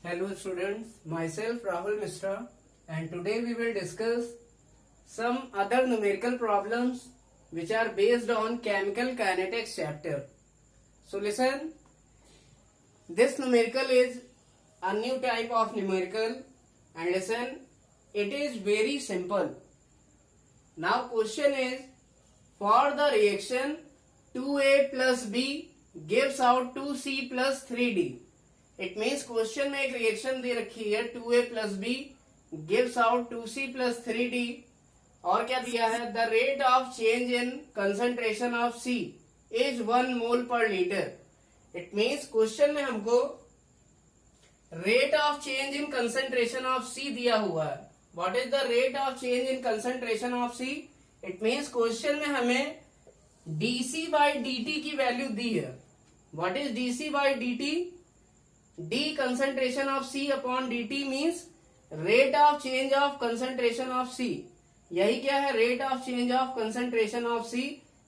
Hello students, myself Rahul Mishra and today we will discuss some other numerical problems which are based on chemical kinetics chapter. So listen, this numerical is a new type of numerical and listen, it is very simple. Now question is, for the reaction 2A plus B gives out 2C plus 3D. It means question में एक reaction दे रखी है 2A plus B gives out 2C plus 3D और क्या दिया है the rate of change in concentration of C is 1 mole per litre. It means question में हमको rate of change in concentration of C दिया हुआ है. What is the rate of change in concentration of C? It means question में हमें dC by dt की value दी है. What is dC by dt? D concentration of C upon dt means rate of change of concentration of C. यही क्या है rate of change of concentration of C.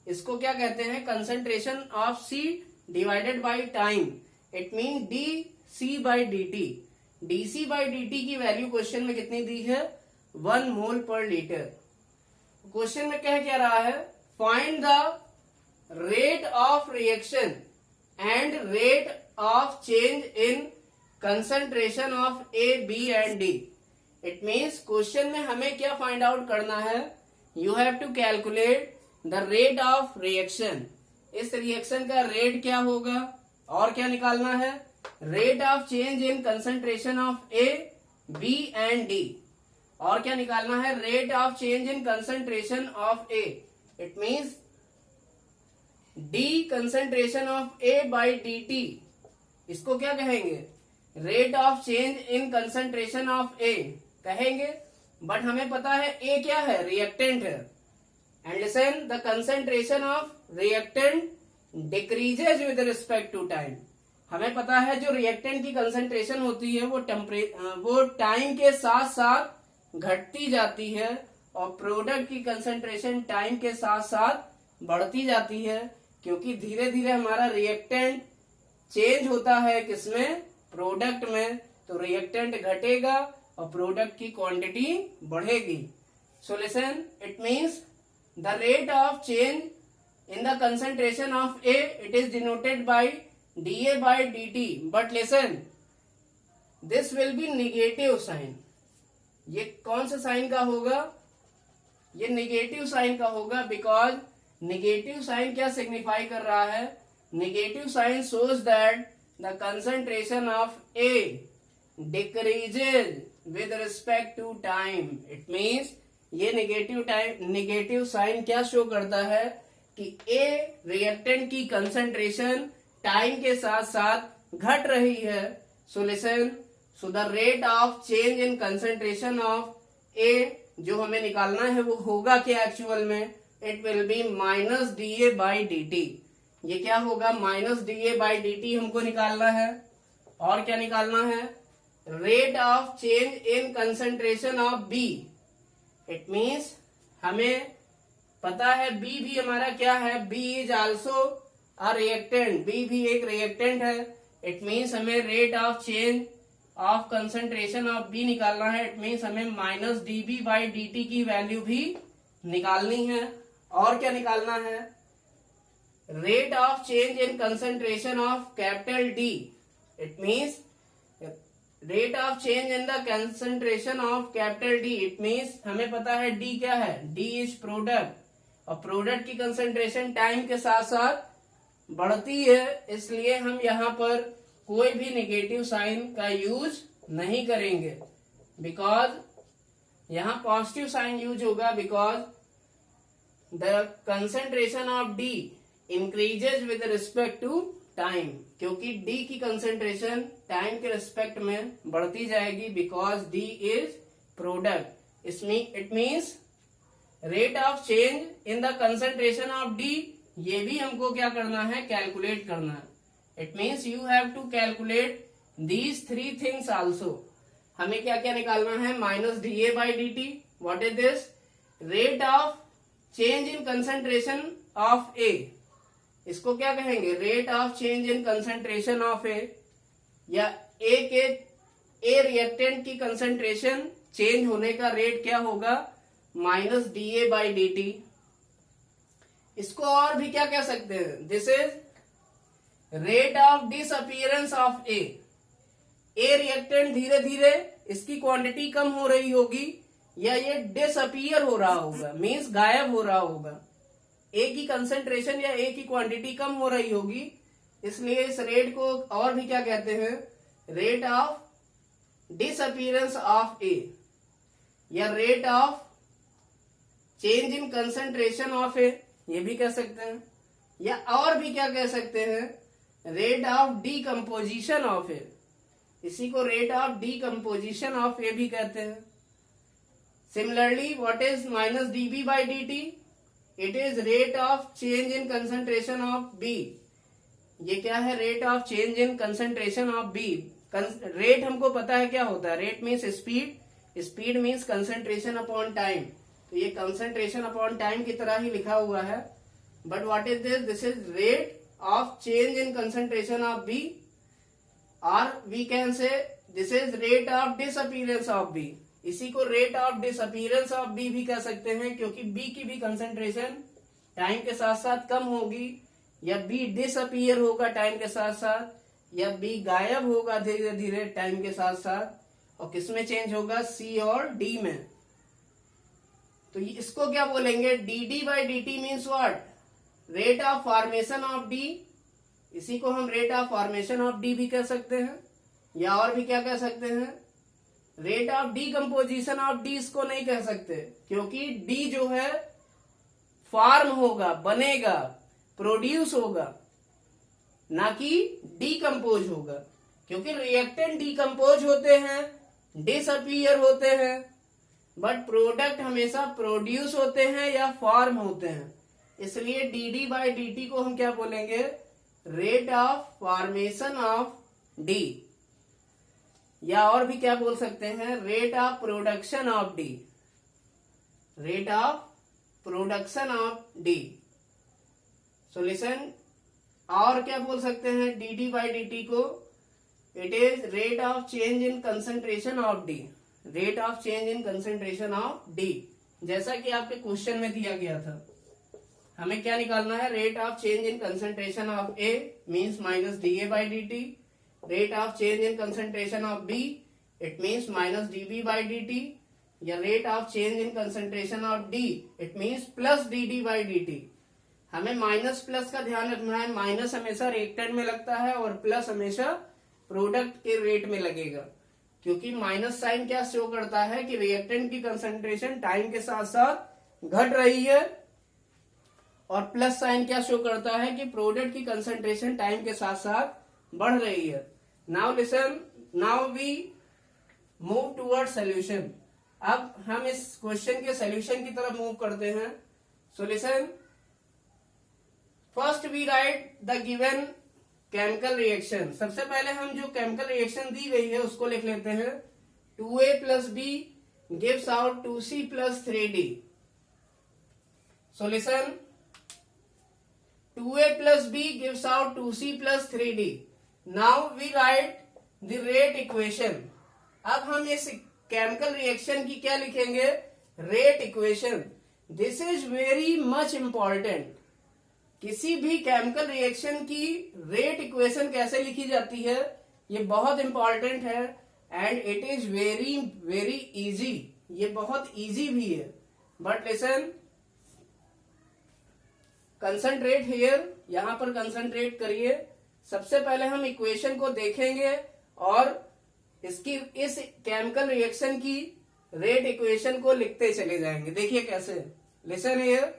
इसको क्या कहते हैं concentration of C divided by time. It means dC by dt. dC by dt की value question में कितनी दी है 1 मोल पर लीटर. क्वेश्चन में कह क्या रहा है find the rate of reaction and rate of change in concentration of A, B and D. It means question में हमें क्या फाइंड आउट करना है You have to calculate the rate of reaction. इस रिएक्शन का रेट क्या होगा और क्या निकालना है rate of change in concentration of A, B and D और क्या निकालना है rate of change in concentration of A. It means D concentration of A by dt इसको क्या कहेंगे rate of change in concentration of A कहेंगे. But हमें पता है ए क्या है रिएक्टेंट है. And listen the concentration of reactant decreases with respect to time. हमें पता है जो रिएक्टेंट की कंसंट्रेशन होती है वो टाइम के साथ साथ घटती जाती है और प्रोडक्ट की कंसंट्रेशन टाइम के साथ साथ बढ़ती जाती है क्योंकि धीरे धीरे हमारा रिएक्टेंट चेंज होता है किसमें प्रोडक्ट में. तो रिएक्टेंट घटेगा और प्रोडक्ट की क्वांटिटी बढ़ेगी. So listen it means the rate of change in the concentration of A it is denoted by dA by dt. But listen this will be negative sign. ये कौन सा sign का होगा ये निगेटिव साइन का होगा because negative sign क्या signify कर रहा है Negative sign shows that the concentration of A decreases with respect to time. It means ये नेगेटिव साइन क्या शो करता है कि A रिएक्टेंट की कंसंट्रेशन टाइम के साथ साथ घट रही है. सो listen so the rate of change in concentration of A जो हमें निकालना है वो होगा क्या एक्चुअल में it will be minus dA by dt. ये क्या होगा माइनस dA बाई dt हमको निकालना है. और क्या निकालना है rate of change in concentration of B. It means हमें पता है B भी हमारा क्या है B is also a reactant. B भी एक रिएक्टेंट है. इट मीन्स हमें rate of change of concentration of B निकालना है. इट मीन्स हमें माइनस dB बाई dt की वैल्यू भी निकालनी है. और क्या निकालना है rate of change in concentration of capital D. It means rate of change in the concentration of capital D. It means हमें पता है D क्या है D is product और प्रोडक्ट की कंसंट्रेशन टाइम के साथ साथ बढ़ती है इसलिए हम यहाँ पर कोई भी नेगेटिव साइन का यूज नहीं करेंगे बिकॉज यहाँ पॉजिटिव साइन यूज होगा because the concentration of D increases with respect to time. क्योंकि D की कंसंट्रेशन टाइम के रिस्पेक्ट में बढ़ती जाएगी because D is product. It means rate of change in the concentration of D ये भी हमको क्या करना है कैलकुलेट करना है. It means you have to calculate these 3 things also. हमें क्या क्या निकालना है minus dA by dt. What is this rate of change in concentration of A. इसको क्या कहेंगे rate of change in concentration of A या ए के ए रिएक्टेंट की कंसंट्रेशन चेंज होने का रेट क्या होगा, minus d A by D t. इसको और भी क्या कह सकते हैं, this is rate of disappearance of A. A reactant धीरे धीरे इसकी क्वांटिटी कम हो रही होगी या ये डिसअपियर हो रहा होगा, मीन्स गायब हो रहा होगा। ए की कंसंट्रेशन या ए की क्वांटिटी कम हो रही होगी, इसलिए इस रेट को और भी क्या कहते हैं, rate of disappearance of A या rate of change in concentration of A, ये भी कह सकते हैं। या और भी क्या कह सकते हैं, rate of decomposition of A, इसी को rate of decomposition of A भी कहते हैं। Similarly what is minus dB by D T, it is rate of change in concentration of B. ये क्या है, rate of change in concentration of B. Rate हमको पता है क्या होता है, rate means speed, speed means concentration upon time. तो ये कंसंट्रेशन अपॉन टाइम की तरह ही लिखा हुआ है, but what is this, this is rate of change in concentration of B, और we can say this is rate of disappearance of B. इसी को rate of disappearance of B भी कह सकते हैं, क्योंकि बी की भी कंसंट्रेशन टाइम के साथ साथ कम होगी, या बी डिसअपियर होगा टाइम के साथ साथ, या बी गायब होगा धीरे धीरे टाइम के साथ साथ, और किसमें चेंज होगा, सी और डी में। तो इसको क्या बोलेंगे, D D by D T means what, rate of formation of D. इसी को हम rate of formation of D भी कह सकते हैं, या और भी क्या कह सकते हैं, rate of decomposition of D. इसको नहीं कह सकते, क्योंकि डी जो है फॉर्म होगा, बनेगा, प्रोड्यूस होगा, ना कि डीकम्पोज होगा। क्योंकि रिएक्टेंट डीकम्पोज होते हैं, डिसअपियर होते हैं, बट प्रोडक्ट हमेशा प्रोड्यूस होते हैं या फॉर्म होते हैं। इसलिए d D by D t को हम क्या बोलेंगे, rate of formation of D, या और भी क्या बोल सकते हैं, rate of production of D, rate of production of D. Solution और क्या बोल सकते हैं, d D by D t को, it is rate of change in concentration of D, rate of change in concentration of D. जैसा कि आपके question में दिया गया था, हमें क्या निकालना है, rate of change in concentration of A means minus d A by D t, rate of change in concentration of B it means minus d B by D t, या rate of change in concentration of D it means plus d D by D t. हमें minus plus का ध्यान रखना है, minus हमेशा reactant में लगता है और प्लस हमेशा प्रोडक्ट के रेट में लगेगा, क्योंकि माइनस साइन क्या शो करता है कि रिएक्टेंट की कंसंट्रेशन टाइम के साथ साथ घट रही है, और प्लस साइन क्या शो करता है कि प्रोडक्ट की कंसंट्रेशन टाइम के साथ साथ बढ़ रही है। Now listen, now we move toward solution. अब हम इस क्वेश्चन के सोल्यूशन की तरफ मूव करते हैं। So listen, first we write the given chemical reaction. सबसे पहले हम जो केमिकल रिएक्शन दी गई है उसको लिख लेते हैं। 2A plus B gives out 2C plus 3D। Solution, 2A plus B gives out 2C plus 3D. Now we write the rate equation. अब हम इस केमिकल रिएक्शन की क्या लिखेंगे, rate equation. This is very much important. किसी भी chemical reaction की rate equation कैसे लिखी जाती है, ये बहुत इंपॉर्टेंट है, and it is very very easy. ये बहुत इजी भी है, बट लिसन, कंसंट्रेट हियर, यहां पर कंसंट्रेट करिए। सबसे पहले हम इक्वेशन को देखेंगे और इसकी इस केमिकल रिएक्शन की रेट इक्वेशन को लिखते चले जाएंगे। देखिए कैसे, listen here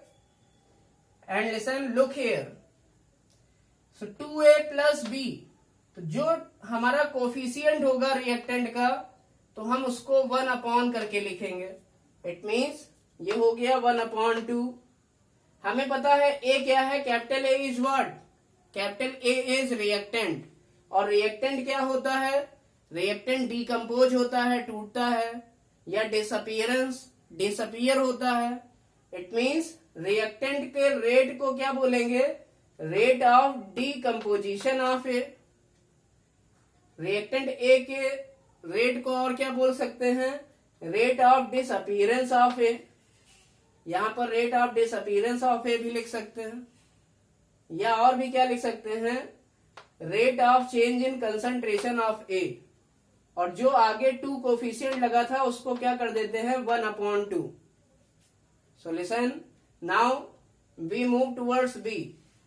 and listen look here. So 2A plus B, तो जो हमारा कोफिशिएंट होगा रिएक्टेंट का, तो हम उसको 1 अपॉन करके लिखेंगे। इट मीन्स ये हो गया 1/2। हमें पता है ए क्या है, capital A is what, capital A is reactant, और रिएक्टेंट क्या होता है, रिएक्टेंट डीकम्पोज होता है, टूटता है, या डिसअपियर होता है। इट मीन्स रिएक्टेंट के रेट को क्या बोलेंगे, rate of decomposition of A. Reactant A के रेट को और क्या बोल सकते हैं, रेट ऑफ डिसअपीयरेंस ऑफ ए, यहां पर rate of disappearance of A भी लिख सकते हैं, या और भी क्या लिख सकते हैं, rate of change in concentration of A, और जो आगे 2 कोफिशिएंट लगा था उसको क्या कर देते हैं 1/2। Solution, now we move towards B.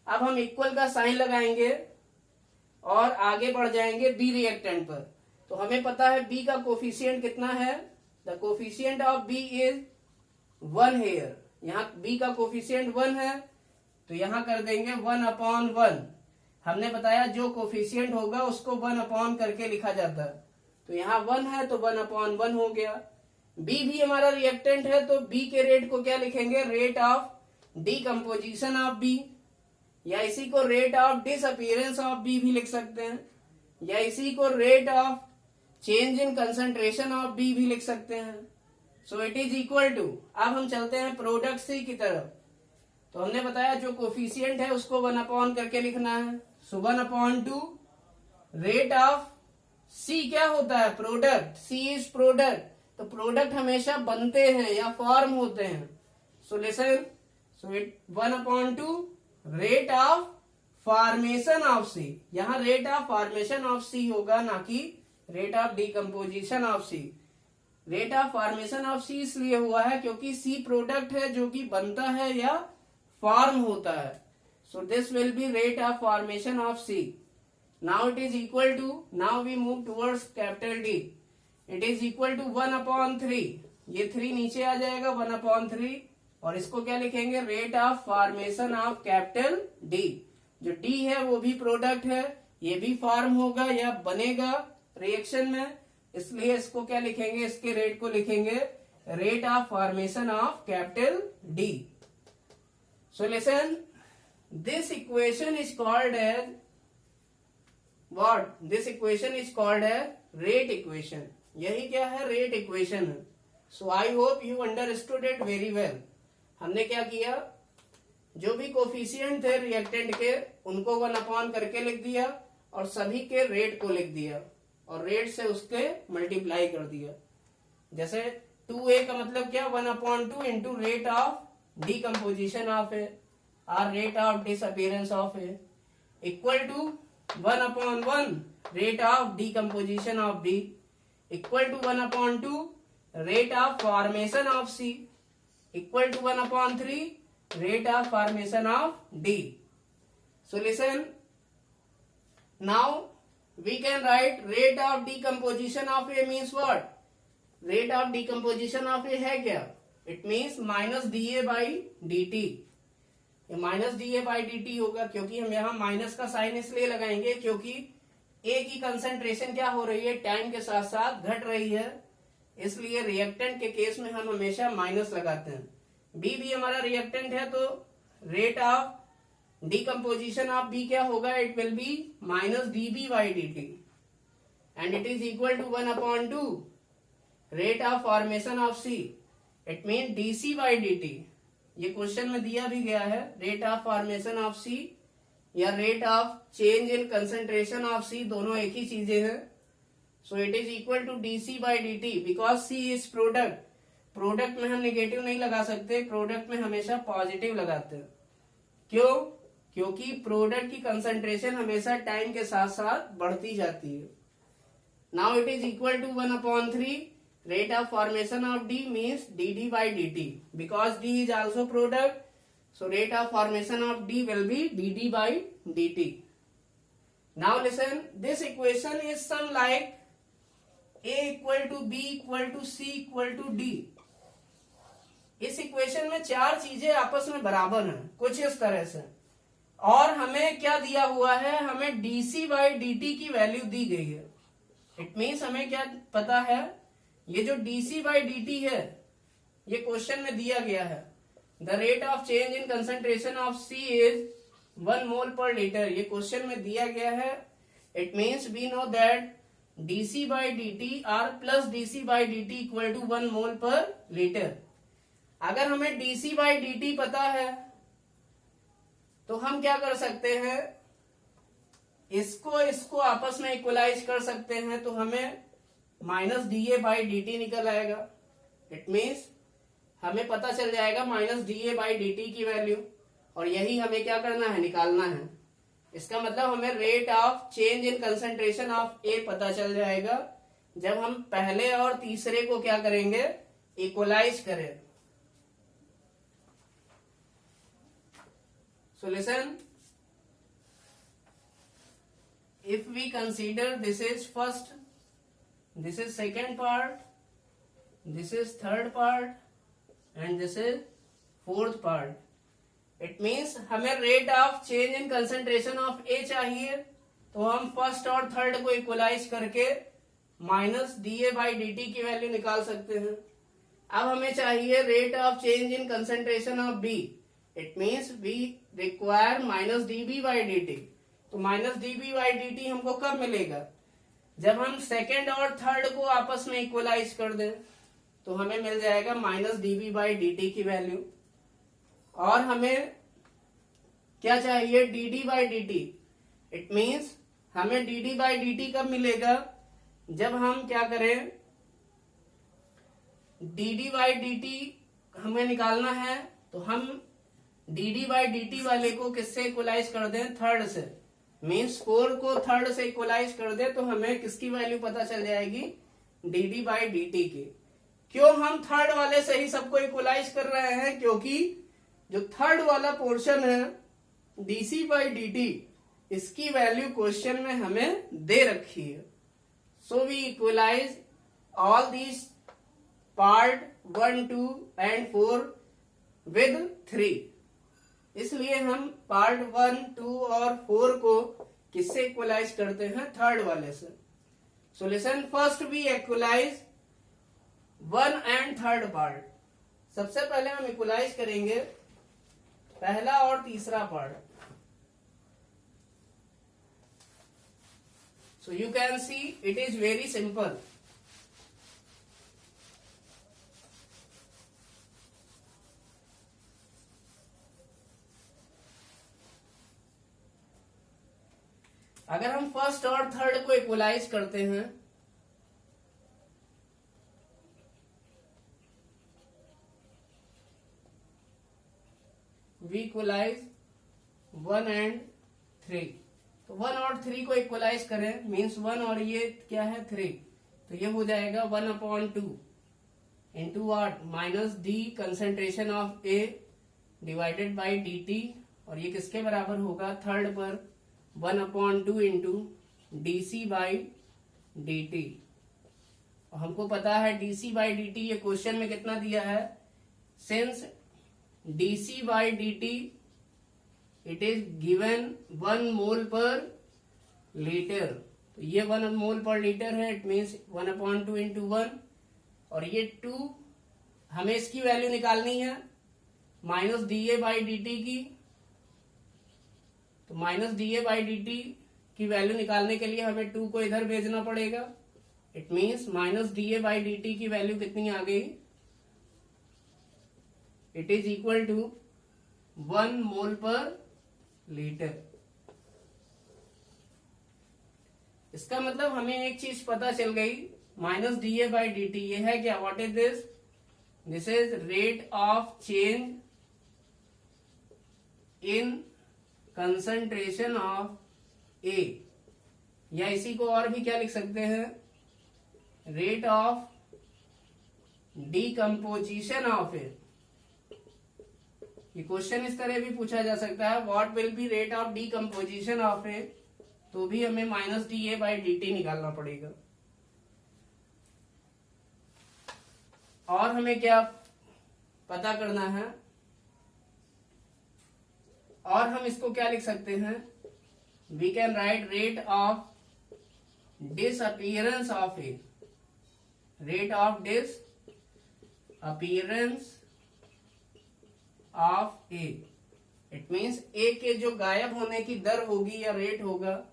अब हम इक्वल का साइन लगाएंगे और आगे बढ़ जाएंगे बी रिएक्टेंट पर। तो हमें पता है बी का कोफिशिएंट कितना है, the coefficient of B is 1 here. यहाँ बी का कोफिशिएंट 1 है तो यहां कर देंगे 1/1। हमने बताया जो कोफिशिएंट होगा उसको 1 करके लिखा जाता है, तो यहाँ 1 है तो 1/1 हो गया। बी भी हमारा रिएक्टेंट है तो बी के रेट को क्या लिखेंगे, rate of decomposition of B, या इसी को rate of disappearance of B भी लिख सकते हैं, या इसी को rate of change in concentration of B भी लिख सकते हैं। So it is equal to, अब हम चलते हैं प्रोडक्ट सी की तरफ। तो हमने बताया जो कोफिशिएंट है उसको 1 करके लिखना है, सो 1/2 रेट ऑफ सी क्या होता है, प्रोडक्ट, सी इज प्रोडक्ट, तो प्रोडक्ट हमेशा बनते हैं या फॉर्म होते हैं। So listen, so it 1/2 rate of formation of C, यहां rate of formation of C होगा ना कि rate of decomposition of C. Rate of formation of C इसलिए हुआ है क्योंकि सी प्रोडक्ट है जो कि बनता है या फॉर्म होता है। So this will be rate of formation of C. Now it is equal to, now we move towards capital D, it is equal to 1/3, ये 3 नीचे आ जाएगा 1/3, और इसको क्या लिखेंगे, rate of formation of capital D. जो डी है वो भी प्रोडक्ट है, ये भी फॉर्म होगा या बनेगा रिएक्शन में, इसलिए इसको क्या लिखेंगे, इसके रेट को लिखेंगे rate of formation of capital D. So listen, this equation is called as what, this equation is called as rate equation. यही क्या है, रेट इक्वेशन है। So I hope you understood it very well. हमने क्या किया, जो भी coefficient थे रिएक्टेंट के उनको 1 करके लिख दिया और सभी के रेट को लिख दिया और रेट से उसके मल्टीप्लाई कर दिया। जैसे 2a का मतलब क्या, 1/2 into rate of decomposition of A और rate of disappearance of A equal to 1/1 rate of decomposition of D equal to 1/2 rate of formation of C equal to 1/3 rate of formation of D. So listen, now we can write rate of decomposition of A means what? Rate of decomposition of A है क्या? It means minus dA by dt. ये minus dA by dt होगा क्योंकि हम यहाँ minus का sign इसलिए लगाएंगे क्योंकि A की कंसंट्रेशन क्या हो रही है, टाइम के साथ साथ घट रही है, इसलिए रिएक्टेंट के केस में हम हमेशा माइनस लगाते हैं। बी भी हमारा रिएक्टेंट है तो rate of decomposition of B क्या होगा, it will be minus dB by dt and it is equal to 1/2 rate of formation of C, it mean d C by dt। ये क्वेश्चन में दिया भी गया है, rate of formation of C या rate of change in concentration of C, दोनों एक ही चीजें हैं। So it is equal to d C by dt because C is product. Product में हम नेगेटिव नहीं लगा सकते, प्रोडक्ट में हमेशा पॉजिटिव लगाते हैं। क्यों, क्योंकि प्रोडक्ट की कंसंट्रेशन हमेशा टाइम के साथ साथ बढ़ती जाती है। Now it is equal to 1/3 rate of formation of D means dd by dt because d is also product, so rate of formation of d will be dd by dt। Now listen, this equation is some like a equal to b equal to c equal to d। इस equation में 4 चीजें आपस में बराबर हैं, कुछ इस तरह से, और हमें क्या दिया हुआ है, हमें dc बाई dt की वैल्यू दी गई है। इट मीन्स हमें क्या पता है, ये जो dc बाई dt है ये क्वेश्चन में दिया गया है, the rate of change in concentration of C is 1 mole per litre, ये क्वेश्चन में दिया गया है। It means we know that dc by dt और plus dc by dt equal to 1 mole per litre. अगर हमें dc बाई dt पता है तो हम क्या कर सकते हैं, इसको आपस में इक्वलाइज कर सकते हैं। तो हमें minus d A by D T निकल आएगा। इट मीन्स हमें पता चल जाएगा minus d A by D t की वैल्यू, और यही हमें क्या करना है, निकालना है। इसका मतलब हमें rate of change in concentration of A पता चल जाएगा जब हम पहले और तीसरे को क्या करेंगे, इक्वलाइज करें। Solution: if we consider this is first, this is second part, this is third part and this is fourth part, it means हमें rate of change in concentration of A चाहिए, तो हम फर्स्ट और third को equalize करके minus d A by D t की value निकाल सकते हैं। अब हमें चाहिए rate of change in concentration of B, it means we require minus d B by D t. तो minus d B by D T हमको कब मिलेगा, जब हम सेकेंड और थर्ड को आपस में इक्वलाइज कर दें, तो हमें मिल जाएगा minus d B by D t की वैल्यू। और हमें क्या चाहिए, d D by D T. It means हमें d D by D t कब मिलेगा, जब हम क्या करें, d D by D t हमें निकालना है, तो हम d D by D t वाले को किससे इक्वलाइज कर दें, थर्ड से। मीन्स 4 को थर्ड से इक्वलाइज कर दे तो हमें किसकी वैल्यू पता चल जाएगी, D D by D t की। क्यों हम थर्ड वाले से ही सबको इक्वलाइज कर रहे हैं, क्योंकि जो थर्ड वाला पोर्शन है डीसी बाई डी टी, इसकी वैल्यू क्वेश्चन में हमें दे रखी है। So we equalise all these part 1, 2 and 4 with 3। इसलिए हम पार्ट 1, 2 और 4 को किससे इक्वलाइज करते हैं, थर्ड वाले से। Solution: first we equalise 1 and 3rd part. सबसे पहले हम इक्वलाइज करेंगे पहला और तीसरा part. So you can see it is very simple. अगर हम फर्स्ट और थर्ड को इक्वलाइज करते हैं, वी इक्वलाइज 1 and 3, तो 1 और 3 को इक्वलाइज करें, मीन्स 1 और ये क्या है 3, तो ये हो जाएगा 1/2 into what, minus D concentration of A divided by D T, और ये किसके बराबर होगा, थर्ड पर 1/2 into D C by D T. हमको पता है D C by D T, ये क्वेश्चन में कितना दिया है, since D C by D T it is given 1 mole per litre, तो ये 1 मोल पर लीटर है, इट मीन्स 1/2 इंटू 1, और ये 2, हमें इसकी वैल्यू निकालनी है minus d A by D t की। तो minus d A by D t की वैल्यू निकालने के लिए हमें 2 को इधर भेजना पड़ेगा। It means minus d A by D t की वैल्यू कितनी आ गई, it is equal to 1 mole per litre. इसका मतलब हमें एक चीज पता चल गई, minus d A by D T, ये है क्या, what is this, this is rate of change in concentration of A, या इसी को और भी क्या लिख सकते हैं, rate of decomposition of A. ये क्वेश्चन इस तरह भी पूछा जा सकता है, what will be rate of decomposition of A, तो भी हमें minus d A by D t निकालना पड़ेगा। और हमें क्या पता करना है, और हम इसको क्या लिख सकते हैं, we can write rate of disappearance of A, rate of disappearance of A. It means A के जो गायब होने की दर होगी या रेट होगा,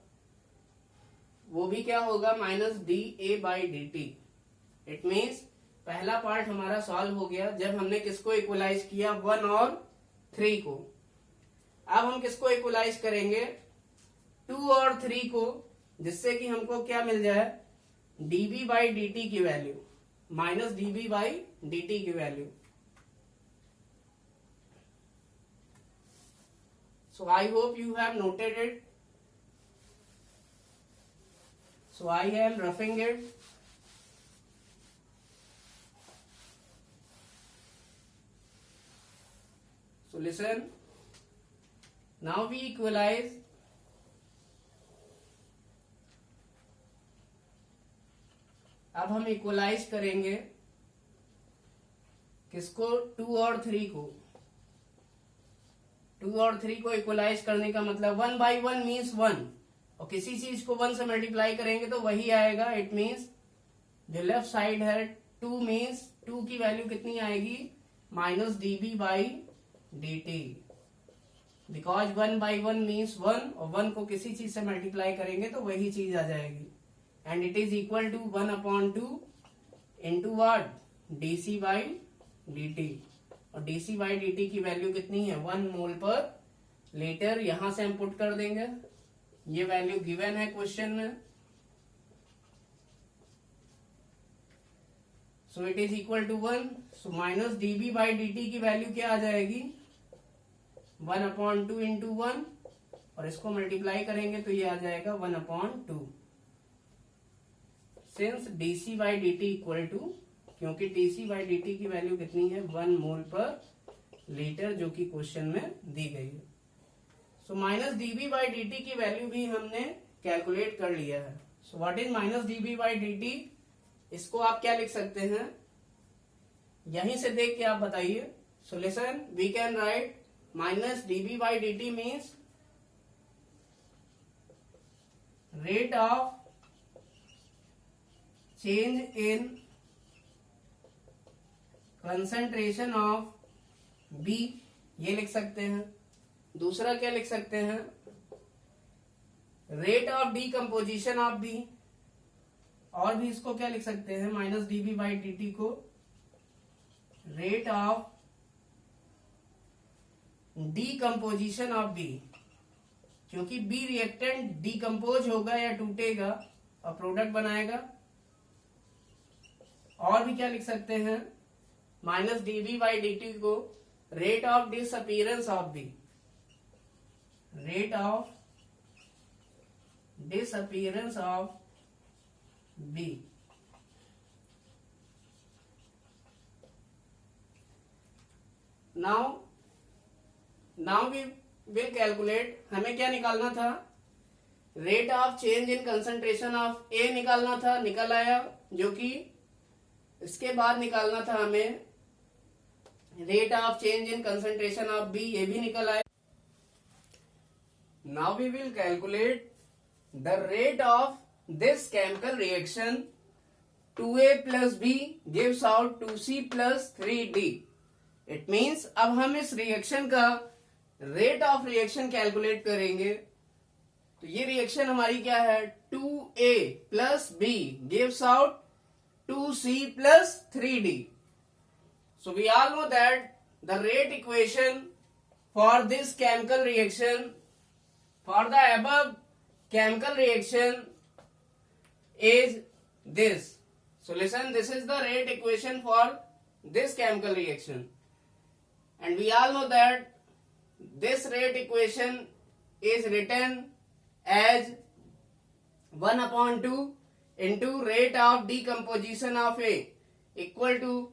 वो भी क्या होगा, minus d A by D T. It means पहला पार्ट हमारा सॉल्व हो गया जब हमने किसको इक्वलाइज किया, 1 और 3 को। अब हम किसको इक्वलाइज करेंगे, 2 और 3 को, जिससे कि हमको क्या मिल जाए, dB बाई dt की value, minus dB by dt की value. So I hope you have noted it. So I am roughing it. So listen. Now we equalize. अब हम इक्वलाइज करेंगे किसको, 2 और 3 को. 2 और 3 को इक्वलाइज करने का मतलब 1 बाई 1 मीन्स 1, और किसी चीज को 1 से मल्टीप्लाई करेंगे तो वही आएगा. इट मीन्स जो लेफ्ट साइड है 2 मीन्स 2 की वैल्यू कितनी आएगी, minus dB by dt, because 1 by 1 means 1, और 1 को किसी चीज से मल्टीप्लाई करेंगे तो वही चीज आ जाएगी. And it is equal to 1/2 into what, dc by dt, और dc बाई dt की वैल्यू कितनी है, 1 मोल पर लीटर. यहां से हम पुट कर देंगे, ये वैल्यू गिवन है क्वेश्चन में. So it is equal to 1. So minus dB by dt की वैल्यू क्या आ जाएगी, 1/2 इंटू 1, और इसको मल्टीप्लाई करेंगे तो ये आ जाएगा 1/2. Since dc by dt equal to, क्योंकि dc बाई dt की वैल्यू कितनी है, 1 मोल पर लीटर, जो कि क्वेश्चन में दी गई है. सो माइनस dB बाई dt की वैल्यू भी हमने कैलकुलेट कर लिया है. So what is minus dB by dt, इसको आप क्या लिख सकते हैं, यहीं से देख के आप बताइए. So listen, we can write minus dB by dt means rate of change in concentration of B, ये लिख सकते हैं. दूसरा क्या लिख सकते हैं, rate of decomposition of B, और भी इसको क्या लिख सकते हैं, माइनस dB बाई dt को rate of decomposition of B, क्योंकि B रिएक्टेंट डीकम्पोज होगा या टूटेगा और प्रोडक्ट बनाएगा. और भी क्या लिख सकते हैं, माइनस dB बाई dt को rate of disappearance of B, rate of disappearance of B. Now we will calculate. हमें क्या निकालना था, rate of change in concentration of A निकालना था, निकल आया. जो कि इसके बाद निकालना था हमें rate of change in concentration of B, ये भी निकल आया. Now we will calculate the rate of this chemical reaction 2A plus B gives out 2C plus 3D. It means अब हम इस रिएक्शन का रेट ऑफ रिएक्शन कैलकुलेट करेंगे. तो ये रिएक्शन हमारी क्या है, 2A plus B gives out 2C plus 3D. So we all know that the rate equation for this chemical reaction, for the above chemical reaction is this. So listen, this is the rate equation for this chemical reaction. And we all know that this rate equation is written as 1/2 into rate of decomposition of A equal to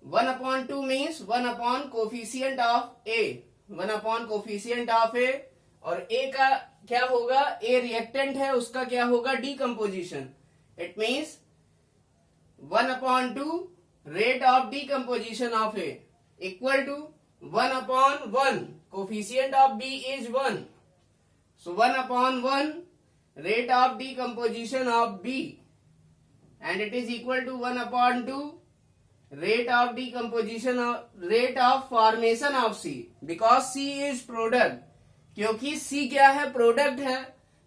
1/2 means 1 upon coefficient of A, 1 upon coefficient of A, और A का क्या होगा, A reactant है, उसका क्या होगा, decomposition. It means 1/2 rate of decomposition of A equal to 1/1. Coefficient of B is 1. So 1/1 rate of decomposition of B, and it is equal to 1/2 rate of decomposition of rate of formation of C, because C is product. क्योंकि C क्या है, product है,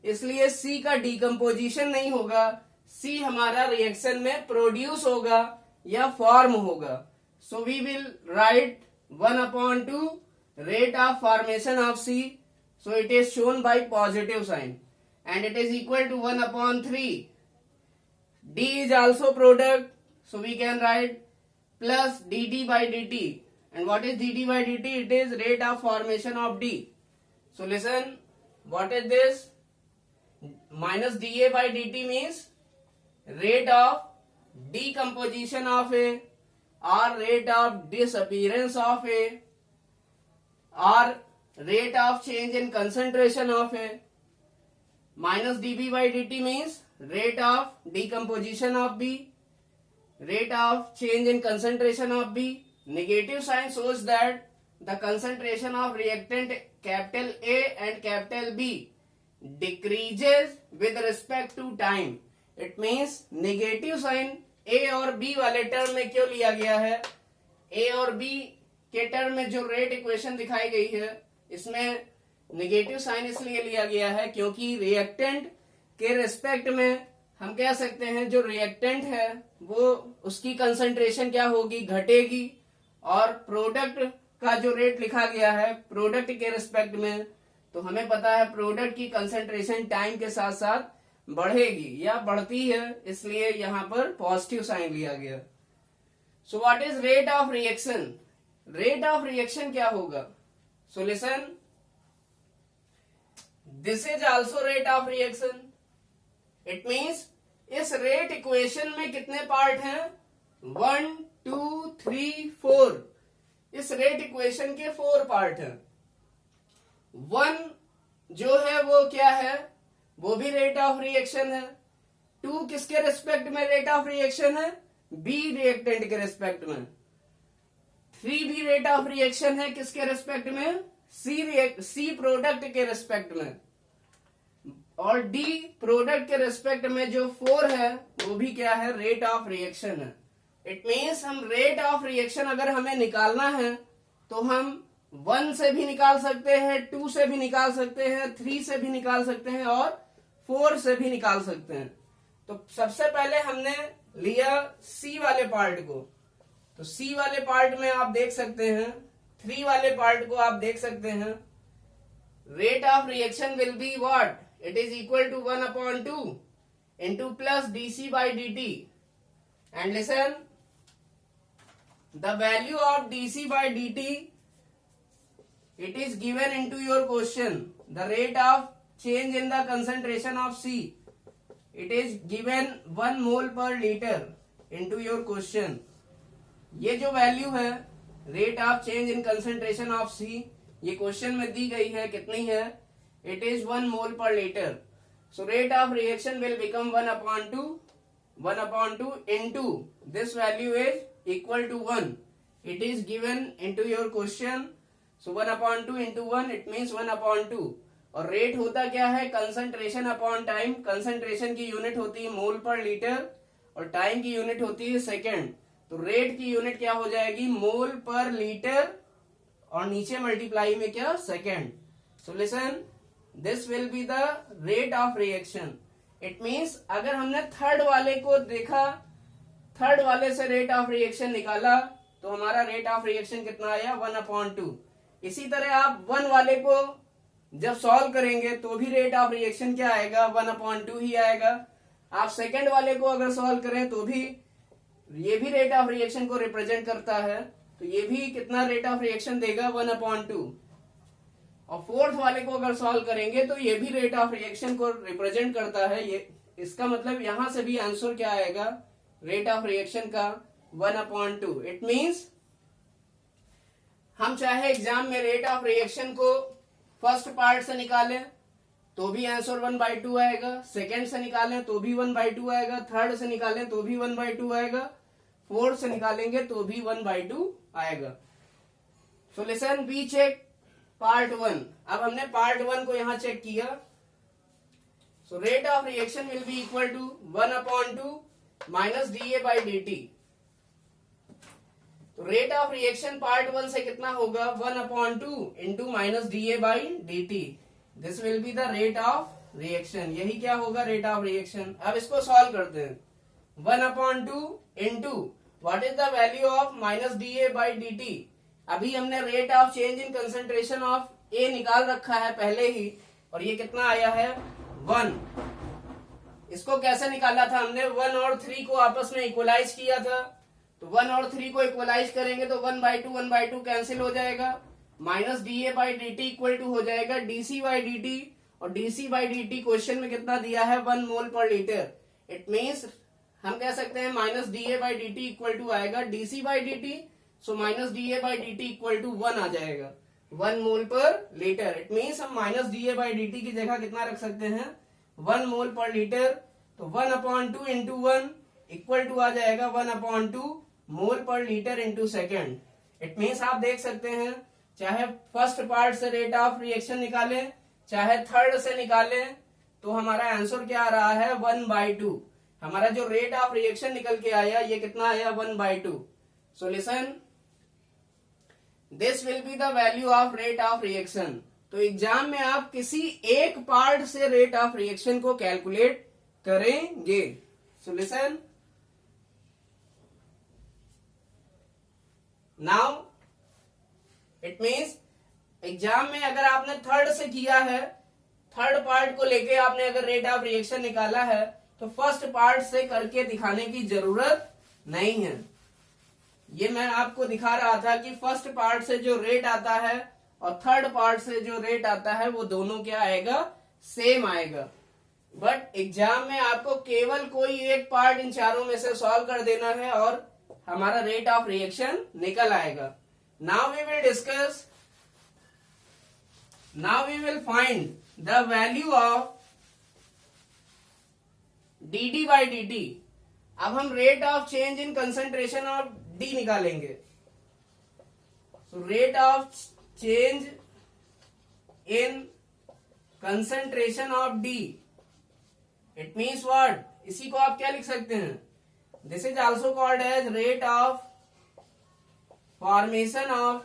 इसलिए C का decomposition नहीं होगा. C हमारा reaction में प्रोड्यूस होगा या फॉर्म होगा. So we will write 1/2 rate of formation of C. So it is shown by positive sign, and it is equal to 1/3 D is also product, so we can write plus dt by dt. And what is dt by dt? It is rate of formation of D. So listen, what is this? Minus dA by dt means rate of decomposition of A, or rate of disappearance of A, or rate of change in concentration of A. Minus dB by dt means rate of decomposition of B, rate of change in concentration of B. Negative sign shows that the concentration of reactant capital A and capital B decreases with respect to time. It means negative sign A और B वाले term में क्यों लिया गया है? A और B के term में जो रेट इक्वेशन दिखाई गई है, इसमें नेगेटिव साइन इसलिए लिया गया है क्योंकि रिएक्टेंट के रिस्पेक्ट में हम कह सकते हैं जो रिएक्टेंट है वो उसकी कंसंट्रेशन क्या होगी, घटेगी, और प्रोडक्ट का जो रेट लिखा गया है प्रोडक्ट के रिस्पेक्ट में, तो हमें पता है प्रोडक्ट की कंसंट्रेशन टाइम के साथ साथ बढ़ेगी या बढ़ती है, इसलिए यहां पर पॉजिटिव साइन लिया गया. So what is rate of reaction? Rate of reaction क्या होगा? सो listen, this is also rate of reaction. It means इस रेट इक्वेशन में कितने पार्ट हैं? 1 2 3 4. इस रेट इक्वेशन के 4 पार्ट हैं. 1 जो है वो क्या है? वो भी रेट ऑफ रिएक्शन है. 2 किसके रिस्पेक्ट में रेट ऑफ रिएक्शन है? बी रिएक्टेंट के रिस्पेक्ट में. 3 भी रेट ऑफ रिएक्शन है किसके रिस्पेक्ट में? सी प्रोडक्ट के रिस्पेक्ट में. और डी प्रोडक्ट के रिस्पेक्ट में जो 4 है वो भी क्या है? रेट ऑफ रिएक्शन है. इट मीन्स हम रेट ऑफ रिएक्शन अगर हमें निकालना है तो हम 1 से भी निकाल सकते हैं, 2 से भी निकाल सकते हैं, 3 से भी निकाल सकते हैं और 4 से भी निकाल सकते हैं. तो सबसे पहले हमने लिया सी वाले पार्ट को. तो सी वाले पार्ट में आप देख सकते हैं, 3 वाले पार्ट को आप देख सकते हैं. Rate of reaction will be what? It is equal to 1/2 into plus dc by dt. And listen, the value of dc by dt, it is given into your question. The rate of change in the concentration of C, it is given 1 mole per liter into your question. ये जो value है rate of change in concentration of C, ये question में दी गई है. कितनी है? It is 1 mole per litre. So rate of reaction will become 1/2 into this value is equal to 1. It is given into your question. So 1/2 into 1 it means 1/2. और rate होता क्या है? Concentration upon time. कंसंट्रेशन की unit होती है मोल per litre और time की unit होती है सेकेंड. तो रेट की यूनिट क्या हो जाएगी? मोल पर लीटर और नीचे मल्टीप्लाई में क्या? Second. So listen, this will be the rate of reaction. It means अगर हमने थर्ड वाले को देखा, थर्ड वाले से रेट ऑफ रिएक्शन निकाला तो हमारा रेट ऑफ रिएक्शन कितना आया? 1/2. इसी तरह आप 1 वाले को जब सॉल्व करेंगे तो भी रेट ऑफ रिएक्शन क्या आएगा? 1/2 ही आएगा. आप सेकेंड वाले को अगर सॉल्व करें तो भी ये भी रेट ऑफ रिएक्शन को रिप्रेजेंट करता है, तो ये भी कितना रेट ऑफ रिएक्शन देगा? 1/2. और फोर्थ वाले को अगर सॉल्व करेंगे तो ये भी रेट ऑफ रिएक्शन को रिप्रेजेंट करता है. ये इसका मतलब यहां से भी आंसर क्या आएगा? रेट ऑफ रिएक्शन का 1/2. इट मींस हम चाहे एग्जाम में रेट ऑफ रिएक्शन को फर्स्ट पार्ट से निकालें तो भी आंसर 1/2 आएगा, सेकेंड से निकालें तो भी 1/2 आएगा, थर्ड से निकालें तो भी 1/2 आएगा, फोर्थ से निकालेंगे तो भी 1/2 आएगा. So listen, we check part 1. अब हमने पार्ट 1 को यहां चेक किया. So rate of reaction will be equal to 1/2 minus dA by dt. तो रेट ऑफ रिएक्शन पार्ट 1 से कितना होगा? 1/2 into minus dA by dt. This will be the rate of reaction. यही क्या होगा? Rate of reaction. अब इसको solve करते हैं. 1/2 into what is the value of minus dA by dt. अभी हमने rate of change in concentration of A निकाल रखा है पहले ही, और ये कितना आया है? 1. इसको कैसे निकाला था हमने, 1 और 3 को आपस में इक्वलाइज किया था। तो 1 और 3 को इक्वलाइज करेंगे तो 1/2 कैंसिल हो जाएगा, माइनस dA/dt इक्वल टू हो जाएगा dC/dt, और dC/dt क्वेश्चन में कितना दिया है 1 mole per litre. It means हम कह सकते हैं माइनस dA/dt इक्वल टू आएगा dC/dt, so minus dA/dt equal to 1 आ जाएगा, 1 mole per litre. It means हम माइनस dA/dt की जगह कितना रख सकते हैं 1 मोल पर लीटर। तो 1/2 इंटू 1 इक्वल टू आ जाएगा 1/2 मोल per litre into second. It means आप देख सकते हैं चाहे फर्स्ट पार्ट से रेट ऑफ रिएक्शन निकालें चाहे थर्ड से निकालें, तो हमारा आंसर क्या आ रहा है 1/2। हमारा जो रेट ऑफ रिएक्शन निकल के आया ये कितना आया 1/2। Solution, this will be the value of rate of reaction. तो एग्जाम में आप किसी एक पार्ट से रेट ऑफ रिएक्शन को कैलकुलेट करेंगे। Solution, now it means exam में अगर आपने थर्ड से किया है, थर्ड पार्ट को लेके आपने अगर रेट ऑफ रिएक्शन निकाला है, तो फर्स्ट पार्ट से करके दिखाने की जरूरत नहीं है। ये मैं आपको दिखा रहा था कि फर्स्ट पार्ट से जो रेट आता है और थर्ड पार्ट से जो रेट आता है वो दोनों क्या आएगा, सेम आएगा। बट एग्जाम में आपको केवल कोई एक पार्ट इन चारों में से सॉल्व कर देना है और हमारा रेट ऑफ रिएक्शन निकल आएगा। Now we will discuss, now we will find the value of dd/dt। अब हम rate of change in concentration of D निकालेंगे। So rate of change in concentration of D, it means what, इसी को आप क्या लिख सकते हैं, this is also called as rate of formation of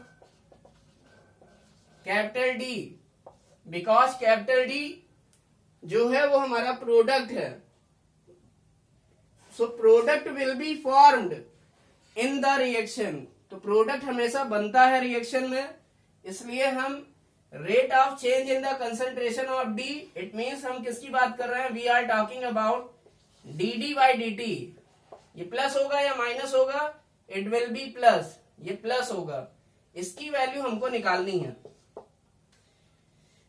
capital D, because capital D जो है वो हमारा प्रोडक्ट है। So product will be formed in the reaction. तो प्रोडक्ट हमेशा बनता है रिएक्शन में, इसलिए हम rate of change in the concentration of D, it means हम किसकी बात कर रहे हैं, we are talking about dd/dt। ये प्लस होगा या माइनस होगा, इट विल बी प्लस, ये प्लस होगा। इसकी वैल्यू हमको निकालनी है।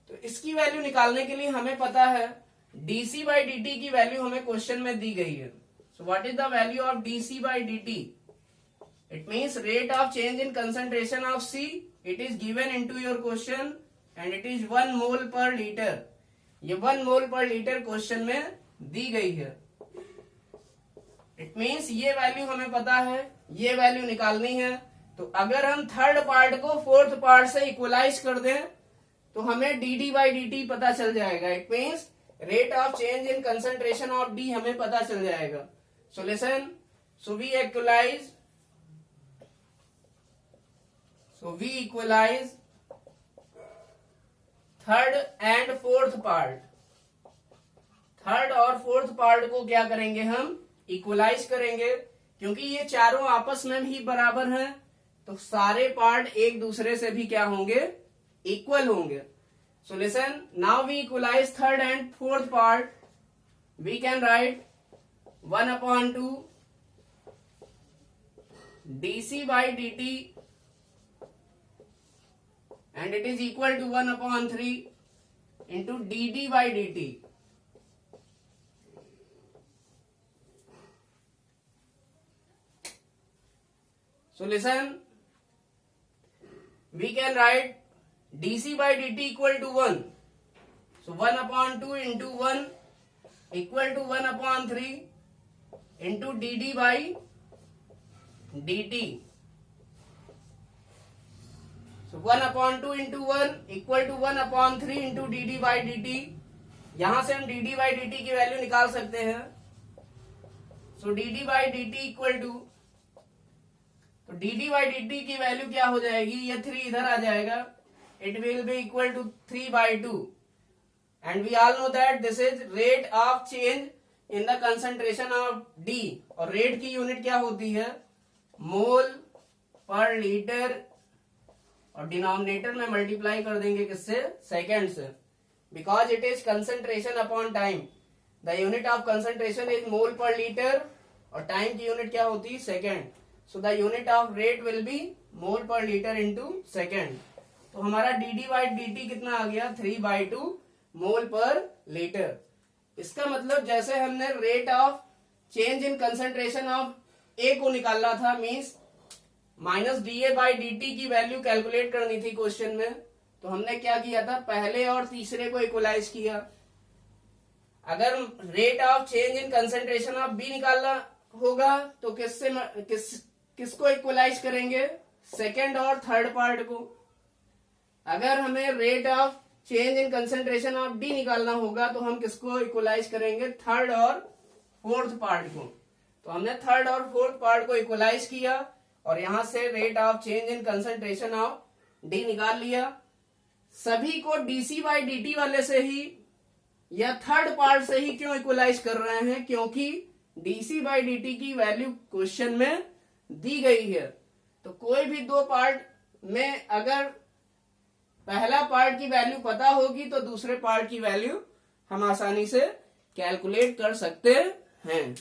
तो इसकी वैल्यू निकालने के लिए हमें पता है dC/dt की वैल्यू हमें क्वेश्चन में दी गई है। So what is the value of dC/dt? It means rate of change in concentration of C, it is given into your question and it is 1 mole per litre. ये 1 mole per litre question में दी गई है। It means ये value हमें पता है, ये value निकालनी है। तो अगर हम थर्ड पार्ट को फोर्थ पार्ट से इक्वलाइज कर दें तो हमें dd/dt पता चल जाएगा। It means rate of change in concentration of D हमें पता चल जाएगा। Solution, so we equalise third and fourth part. Third और फोर्थ पार्ट को क्या करेंगे, हम इक्वलाइज करेंगे, क्योंकि ये चारों आपस में भी बराबर हैं, तो सारे पार्ट एक दूसरे से भी क्या होंगे, इक्वल होंगे। Solution, now we equalise third and fourth part. We can write 1/2 dC/dt and it is equal to 1/3 into dd/dt. Solution, we can write dC/dt equal to 1. So 1/2 into 1 equal to 1/3 into dd/dt. So 1/2 into 1 equal to 1/3 into dd/dt. यहां से हम dd/dt की value निकाल सकते हैं। So dd/dt equal to, तो dd/dt की value क्या हो जाएगी, ये 3 इधर आ जाएगा, it will be equal to 3/2 and we all know that this is rate of change in the concentration of D, और रेट की यूनिट क्या होती है, मोल पर लीटर, और डिनोमिनेटर में मल्टीप्लाई कर देंगे किससे, सेकेंड से, because it is concentration upon time. The unit of concentration is mole per litre और टाइम की यूनिट क्या होती है second. So the unit of rate will be mole per litre into second. तो हमारा डी बाई डी टी कितना आ गया 3/2 मोल per litre. इसका मतलब जैसे हमने rate of change in concentration of A को निकालना था, means minus d A by D t की वैल्यू कैलकुलेट करनी थी क्वेश्चन में, तो हमने क्या किया था, पहले और तीसरे को इक्वलाइज किया. अगर rate of change in concentration of B निकालना होगा तो किसको इक्वलाइज करेंगे, सेकेंड और थर्ड पार्ट को. अगर हमें rate of change in concentration of D निकालना होगा तो हम किसको इक्वलाइज करेंगे, थर्ड और फोर्थ पार्ट को. तो हमने थर्ड और फोर्थ पार्ट को इक्वलाइज किया और यहां से rate of change in concentration of D निकाल लिया. सभी को डीसी बाई डी वाले से ही या थर्ड पार्ट से ही क्यों इक्वलाइज कर रहे हैं, क्योंकि डीसी बाई डी की वैल्यू क्वेश्चन में दी गई है. तो कोई भी दो पार्ट में अगर पहला पार्ट की वैल्यू पता होगी तो दूसरे पार्ट की वैल्यू हम आसानी से कैलकुलेट कर सकते हैं.